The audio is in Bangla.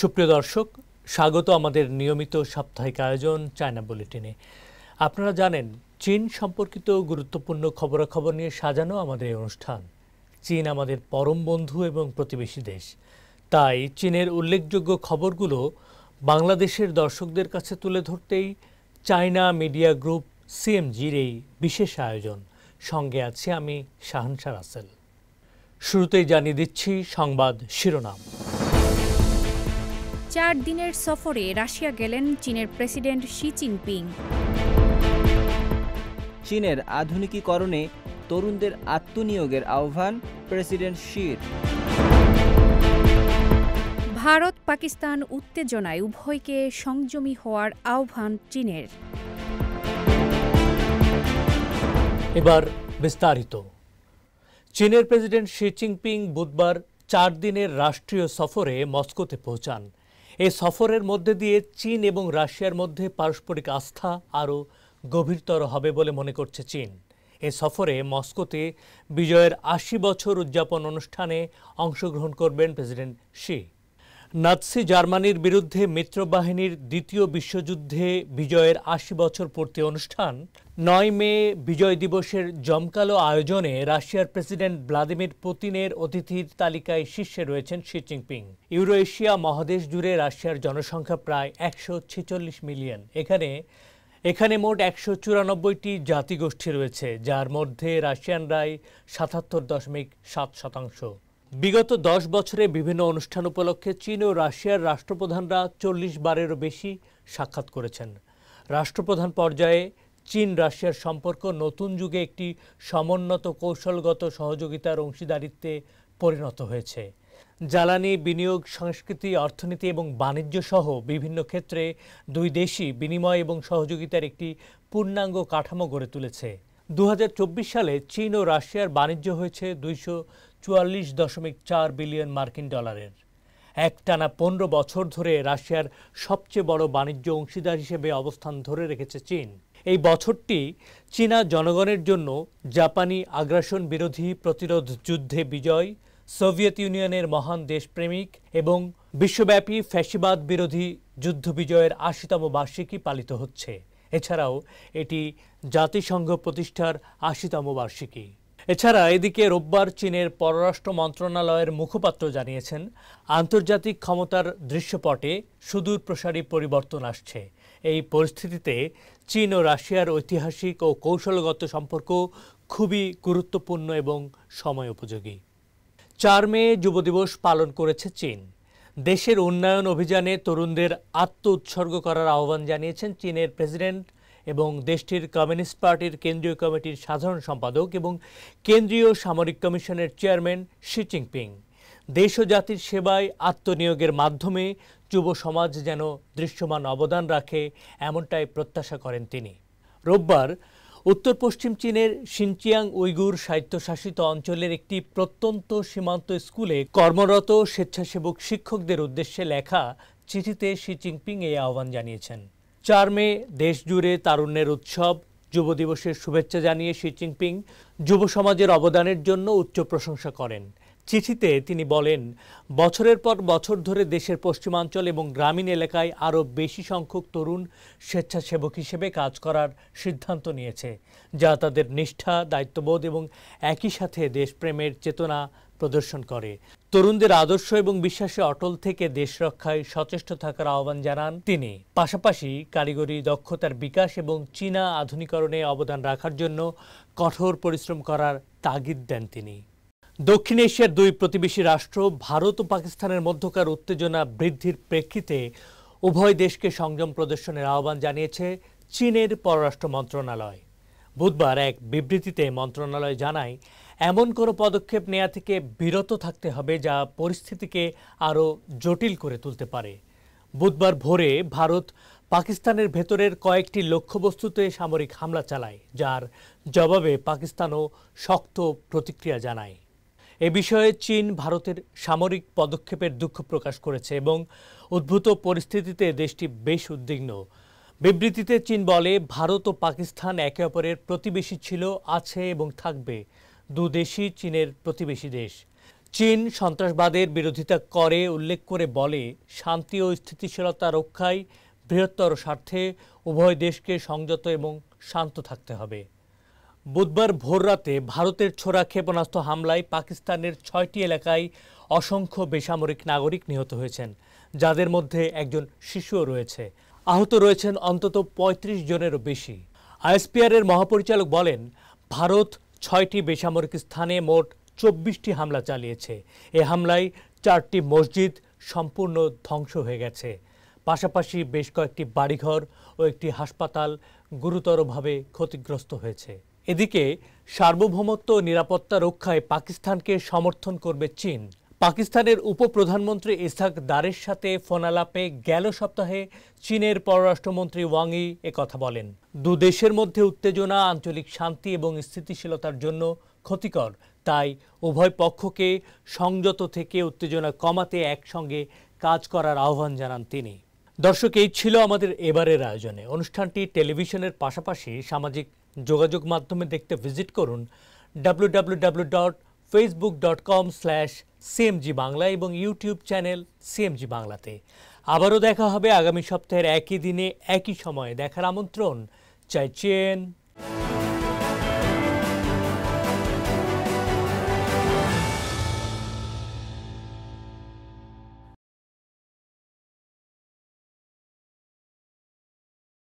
সুপ্রিয় দর্শক, স্বাগত আমাদের নিয়মিত সাপ্তাহিক আয়োজন চায়না বুলেটিনে। আপনারা জানেন, চীন সম্পর্কিত গুরুত্বপূর্ণ খবরাখবর নিয়ে সাজানো আমাদের এই অনুষ্ঠান। চীন আমাদের পরম বন্ধু এবং প্রতিবেশী দেশ, তাই চীনের উল্লেখযোগ্য খবরগুলো বাংলাদেশের দর্শকদের কাছে তুলে ধরতেই চায়না মিডিয়া গ্রুপ সিএমজির এই বিশেষ আয়োজন। সঙ্গে আছি আমি শাহানশা রাসেল। শুরুতেই জানিয়ে দিচ্ছি সংবাদ শিরোনাম। 4 দিনের সফরে রাশিয়া গেলেন চীনের প্রেসিডেন্ট শি জিনপিং। চীনের আধুনিকীকরণে তরুণদের আত্মনিয়োগের আহ্বান প্রেসিডেন্ট শির। ভারত পাকিস্তান উত্তেজনায় উভয়কে সংযমী হওয়ার আহ্বান চীনের। এবার বিস্তারিত। চীনের প্রেসিডেন্ট শি জিনপিং বুধবার 4 দিনের রাষ্ট্রীয় সফরে মস্কোতে পৌঁছান। এই সফরের মধ্যে দিয়ে চীন এবং রাশিয়ার মধ্যে পারস্পরিক আস্থা আরও গভীরতর হবে বলে মনে করছে চীন। এ সফরে মস্কোতে বিজয়ের 80 বছর উদযাপন অনুষ্ঠানে অংশগ্রহণ করবেন প্রেসিডেন্ট শি। নাৎসি জার্মানির বিরুদ্ধে মিত্রবাহিনীর দ্বিতীয় বিশ্বযুদ্ধে বিজয়ের 80 বছর পূর্তি অনুষ্ঠান 9 মে বিজয় দিবসের জমকালো আয়োজনে রাশিয়ার প্রেসিডেন্ট ভ্লাদিমির পুতিনের অতিথির তালিকায় শীর্ষে রয়েছেন শি জিনপিং। ইউরো এশিয়া মহাদেশ জুড়ে রাশিয়ার জনসংখ্যা প্রায় 146 মিলিয়ন। এখানে মোট 194টি জাতিগোষ্ঠী রয়েছে, যার মধ্যে রাশিয়ানরাই 77.7%। বিগত 10 বছরে বিভিন্ন অনুষ্ঠান উপলক্ষে চীন ও রাশিয়ার রাষ্ট্রপ্রধানরা 40 বারেরও বেশি সাক্ষাৎ করেছেন। রাষ্ট্রপ্রধান পর্যায়ে চীন রাশিয়ার সম্পর্ক নতুন যুগে একটি সমন্বিত কৌশলগত সহযোগিতার অংশীদারিত্বে পরিণত হয়েছে। জ্বালানি, বিনিয়োগ, সংস্কৃতি, অর্থনীতি এবং বাণিজ্য সহ বিভিন্ন ক্ষেত্রে দুই দেশই বিনিময় এবং সহযোগিতার একটি পূর্ণাঙ্গ কাঠামো গড়ে তুলেছে। 2024 সালে চীন ও রাশিয়ার বাণিজ্য হয়েছে 244.4 বিলিয়ন মার্কিন ডলারের। একটানা 15 বছর ধরে রাশিয়ার সবচেয়ে বড় বাণিজ্য অংশীদার হিসেবে অবস্থান ধরে রেখেছে চীন। এই বছরটি চীনা জনগণের জন্য জাপানি আগ্রাসন বিরোধী প্রতিরোধ যুদ্ধে বিজয়, সোভিয়েত ইউনিয়নের মহান দেশপ্রেমিক এবং বিশ্বব্যাপী ফ্যাসিবাদ বিরোধী যুদ্ধ বিজয়ের 80তম বার্ষিকী পালিত হচ্ছে। এছাড়াও এটি জাতিসংঘ প্রতিষ্ঠার 80তম বার্ষিকী। এছাড়া এদিকে রোববার চীনের পররাষ্ট্র মন্ত্রণালয়ের মুখপাত্র জানিয়েছেন, আন্তর্জাতিক ক্ষমতার দৃশ্যপটে সুদূর প্রসারী পরিবর্তন আসছে। এই পরিস্থিতিতে চীন ও রাশিয়ার ঐতিহাসিক ও কৌশলগত সম্পর্ক খুবই গুরুত্বপূর্ণ এবং সময় উপযোগী। 4 মে যুব দিবস পালন করেছে চীন। দেশের উন্নয়ন অভিযানে তরুণদের আত্ম উৎসর্গ করার আহ্বান জানিয়েছেন চীনের প্রেসিডেন্ট এবং দেশটির কমিউনিস্ট পার্টির কেন্দ্রীয় কমিটির সাধারণ সম্পাদক এবং কেন্দ্রীয় সামরিক কমিশনের চেয়ারম্যান শি জিনপিং। দেশ ও জাতির সেবায় আত্মনিয়োগের মাধ্যমে যুব সমাজ যেন দৃশ্যমান অবদান রাখে, এমনটাই প্রত্যাশা করেন তিনি। রোববার উত্তর পশ্চিম চীনের শিনচিয়াং উইগুর স্বায়ত্তশাসিত অঞ্চলের একটি প্রত্যন্ত সীমান্ত স্কুলে কর্মরত স্বেচ্ছাসেবক শিক্ষকদের উদ্দেশ্যে লেখা চিঠিতে শি জিনপিং এই আহ্বান জানিয়েছেন। 4 মে দেশ জুড়ে তারুণ্যের উৎসব। যুব দিবসের শুভেচ্ছা জানিয়ে শি জিনপিং যুব সমাজের অবদানের জন্য উচ্চ প্রশংসা করেন। চিঠিতে তিনি বলেন, বছরের পর বছর ধরে দেশের পশ্চিমাঞ্চল এবং গ্রামীণ এলাকায় আরও বেশি সংখ্যক তরুণ স্বেচ্ছাসেবক হিসেবে কাজ করার সিদ্ধান্ত নিয়েছে, যা তাদের নিষ্ঠা, দায়িত্ববোধ এবং একই সাথে দেশপ্রেমের চেতনা প্রদর্শন করে। তরুণদের আদর্শ এবং বিশ্বাসে অটল থেকে দেশ রক্ষায় সচেষ্ট থাকার আহ্বান জানান তিনি। পাশাপাশি কারিগরি দক্ষতার বিকাশ এবং চীনা আধুনিকরণে অবদান রাখার জন্য কঠোর পরিশ্রম করার তাগিদ দেন তিনি। দক্ষিণ এশিয়ার দুই প্রতিবেশী রাষ্ট্র ভারত ও পাকিস্তানের মধ্যকার উত্তেজনা বৃদ্ধির প্রেক্ষিতে উভয় দেশকে সংযম প্রদর্শনের আহ্বান জানিয়েছে চীনের পররাষ্ট্র মন্ত্রণালয়। বুধবার এক বিবৃতিতে মন্ত্রণালয় জানায়, এমন কোনো পদক্ষেপ নেওয়া থেকে বিরত থাকতে হবে যা পরিস্থিতিকে আরও জটিল করে তুলতে পারে। বুধবার ভোরে ভারত পাকিস্তানের ভেতরের কয়েকটি লক্ষ্যবস্তুতে সামরিক হামলা চালায়, যার জবাবে পাকিস্তানও শক্ত প্রতিক্রিয়া জানায়। এ বিষয়ে চীন ভারতের সামরিক পদক্ষেপের দুঃখ প্রকাশ করেছে এবং উদ্ভূত পরিস্থিতিতে দেশটি বেশ উদ্বিগ্ন। বিবৃতিতে চীন বলে, ভারত ও পাকিস্তান একে অপরের প্রতিবেশী ছিল, আছে এবং থাকবে। দু দেশই চীনের প্রতিবেশী দেশ। চীন সন্ত্রাসবাদের বিরোধিতা করে উল্লেখ করে বলে, শান্তি ও স্থিতিশীলতা রক্ষায় বৃহত্তর স্বার্থে উভয় দেশকে সংযত এবং শান্ত থাকতে হবে। বুধবার ভোররাতে ভারতের ছোড়া ক্ষেপণাস্ত্র হামলায় পাকিস্তানের 6টি এলাকায় অসংখ্য বেসামরিক নাগরিক নিহত হয়েছেন, যাদের মধ্যে একজন শিশুও রয়েছে। আহত রয়েছেন অন্তত 35 জনেরও বেশি। আইএসপিআরের মহাপরিচালক বলেন, ভারত 6টি বেসামরিক স্থানে মোট 24টি হামলা চালিয়েছে। এ হামলায় 4টি মসজিদ সম্পূর্ণ ধ্বংস হয়ে গেছে। পাশাপাশি বেশ কয়েকটি বাড়িঘর ও একটি হাসপাতাল গুরুতরভাবে ক্ষতিগ্রস্ত হয়েছে। এদিকে সার্বভৌমত্ব ও নিরাপত্তা রক্ষায় পাকিস্তানকে সমর্থন করবে চীন। পাকিস্তানের উপপ্রধানমন্ত্রী ইসহাক দারের সাথে ফোনালাপে গেল সপ্তাহে চীনের পররাষ্ট্রমন্ত্রী ওয়াং ই একথা বলেন। দুদেশের মধ্যে উত্তেজনা আঞ্চলিক শান্তি এবং স্থিতিশীলতার জন্য ক্ষতিকর, তাই উভয় পক্ষকে সংযত থেকে উত্তেজনা কমাতে একসঙ্গে কাজ করার আহ্বান জানান তিনি। দর্শক, এই ছিল আমাদের এবারের আয়োজনে। অনুষ্ঠানটি টেলিভিশনের পাশাপাশি সামাজিক যোগাযোগ মাধ্যমে দেখতে ভিজিট করুন www.facebook.com/cmg বাংলা এবং ইউটিউব চ্যানেল সিএমজি বাংলাতে। আবারও দেখা হবে আগামী সপ্তাহের একই দিনে একই সময়ে। দেখার আমন্ত্রণ চাইছেন।